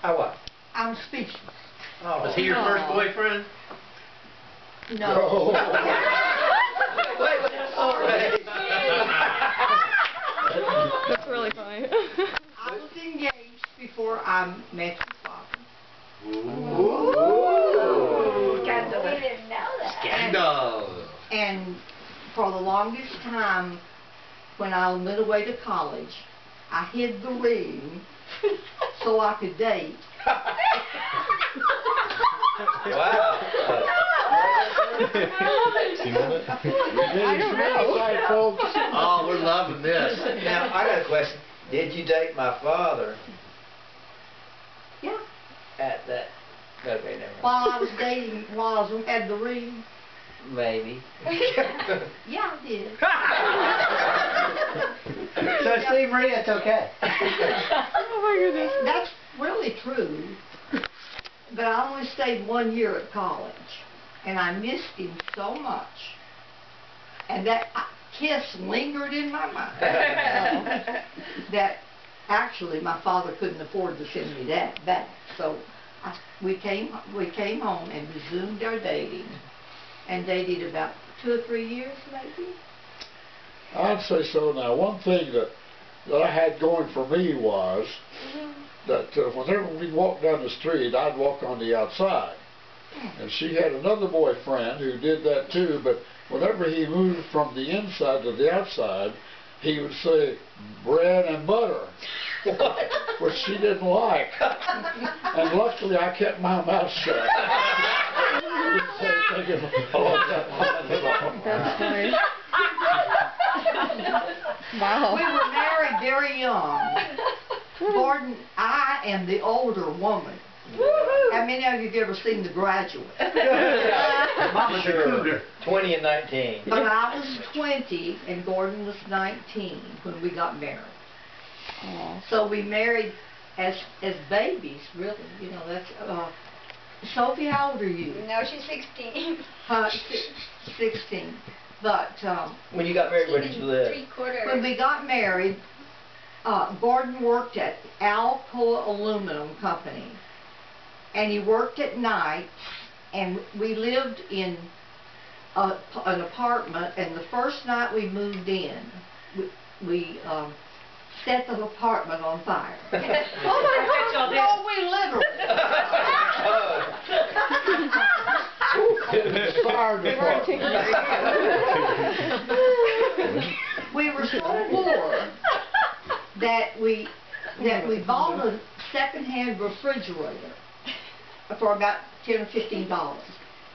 I what? I'm speechless. Oh. Was he your first boyfriend? No. That's really funny. I was engaged before I met your father. Ooh. Scandal. We didn't know that. Scandal. And for the longest time, when I went away to college, I hid the ring so I could date. Wow. I don't know. Oh, we're loving this. Now, I got a question. Did you date my father Yeah. at that? Okay, never mind. While I was dating, while I had the ring. Maybe. Yeah, I did. So Steve Marie, it's okay. Oh my goodness. That's really true. But I only stayed 1 year at college. And I missed him so much. And that kiss lingered in my mind. That actually my father couldn't afford to send me that back. So we came home and resumed our dating. And dated about 2 or 3 years maybe. I'd say so. Now, one thing that I had going for me was that whenever we walked down the street, I'd walk on the outside. And she had another boyfriend who did that too, but whenever he moved from the inside to the outside, he would say, bread and butter, which she didn't like. And luckily I kept my mouth shut. That's funny. Wow. We were married very young. Gordon, I am the older woman. How many of you have ever seen The Graduate? Mama sure. 20 and 19. But I was 20 and Gordon was 19 when we got married. Aww. So we married as babies, really. You know, that's Sophie, how old are you? No, she's 16. 16. But When you got married, where did you live? 3/4. when we got married, Gordon worked at Alcoa Aluminum Company. And he worked at night, and we lived in an apartment, and the first night we moved in, we set the apartment on fire. Oh my God! No, we literally. Fire department. We were so poor that we bought a second-hand refrigerator for about $10 or $15.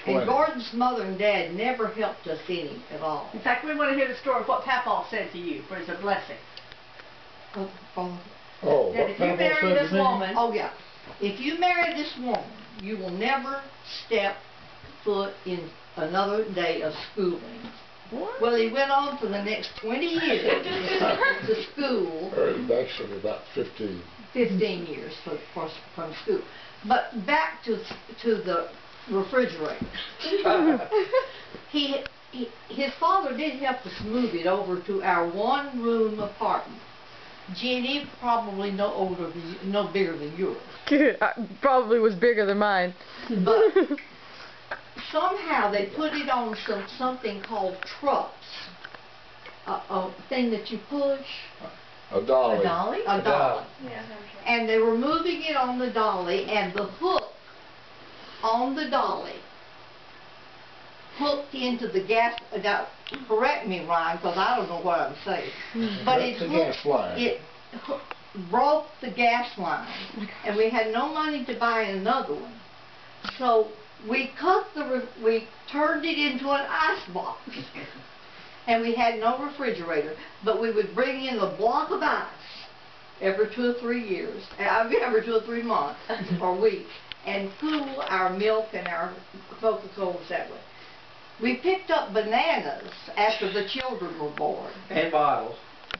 And Gordon's mother and dad never helped us any at all. In fact, we want to hear the story of what Papaw said to you for his blessing. Oh, That if you marry this woman, Oh yeah. If you marry this woman, you will never step foot in another day of schooling. What? Well, he went on for the next 20 years to school. Actually, about 15. 15 years from school. But back to the refrigerator. His father did help us move it over to our one-room apartment. Jenny, probably no bigger than yours. Probably was bigger than mine. But somehow they put it on something called trucks. A thing that you push. A dolly. A dolly? A dolly. Yeah, And they were moving it on the dolly, and the hook on the dolly hooked into the gas. Now, correct me, Ryan, because I don't know what I'm saying. But That's the gas line. It broke the gas line, and we had no money to buy another one. So we we turned it into an ice box. And we had no refrigerator, but we would bring in a block of ice every 2 or 3 years, every 2 or 3 months or weeks, and cool our milk and our Coca-Colas that way. We picked up bananas after the children were born. And bottles.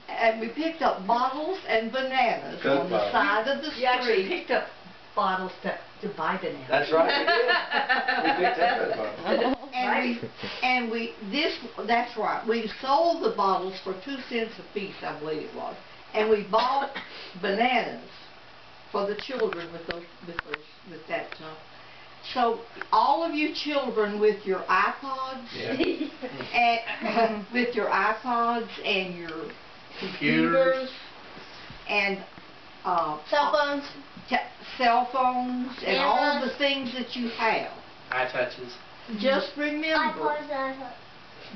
And we picked up bottles and bananas Coke on the bottles. side of the you actually street. picked up bottles to buy bananas. That's right, we did. We picked up those bottles. That's right. We sold the bottles for 2 cents a piece, I believe it was. And we bought bananas for the children with that. So all of you children with your iPods and with your iPods and your computers and Cell phones. cell phones and all Cameras. the things that you have. iTouches. Just remember iPods and iPods.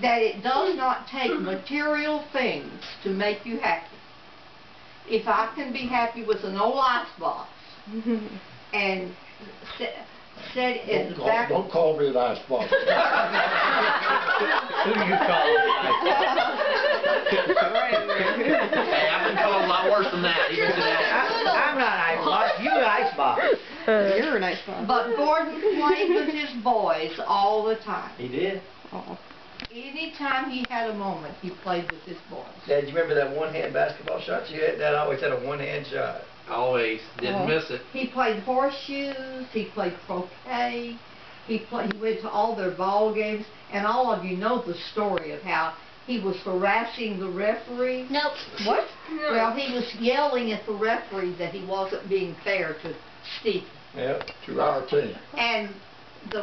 that it does not take material things to make you happy. If I can be happy with an old icebox and set it in the back. Don't call me an icebox. Who do you call? Hey, I've been called a lot worse than that. Even today. I'm not icebox, you icebox. You're a nice one. But Gordon played with his boys all the time. He did. Oh. Anytime he had a moment, he played with his boys. Dad, you remember that one-hand basketball shot you had? Dad always had a one-hand shot. Always. Didn't miss it. He played horseshoes, he played croquet, he went to all their ball games, and all of you know the story of how he was harassing the referee. Nope. What? Well, he was yelling at the referee that he wasn't being fair to Steve. Yep. To our team. And the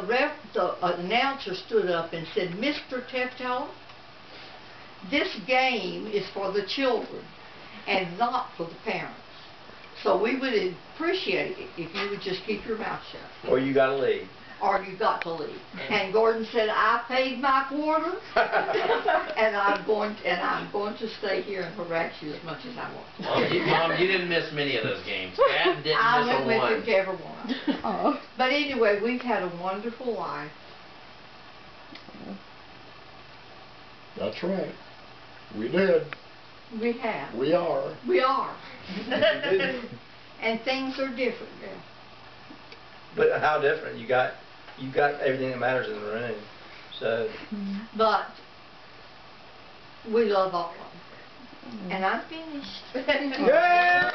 announcer stood up and said, Mr. Teftel, this game is for the children and not for the parents. So we would appreciate it if you would just keep your mouth shut. Or you gotta leave. Or you got to leave. And Gordon said, I paid my quarter, and I'm going to stay here and harass you as much as I want. Mom, you didn't miss many of those games. Dad didn't I miss went a with one. him to every one. Oh. But anyway, we've had a wonderful life. That's right. We did. We have. We are. We are. And things are different now. But how different? You got everything that matters in the room. So But we love all of them. And I'm finished. yeah!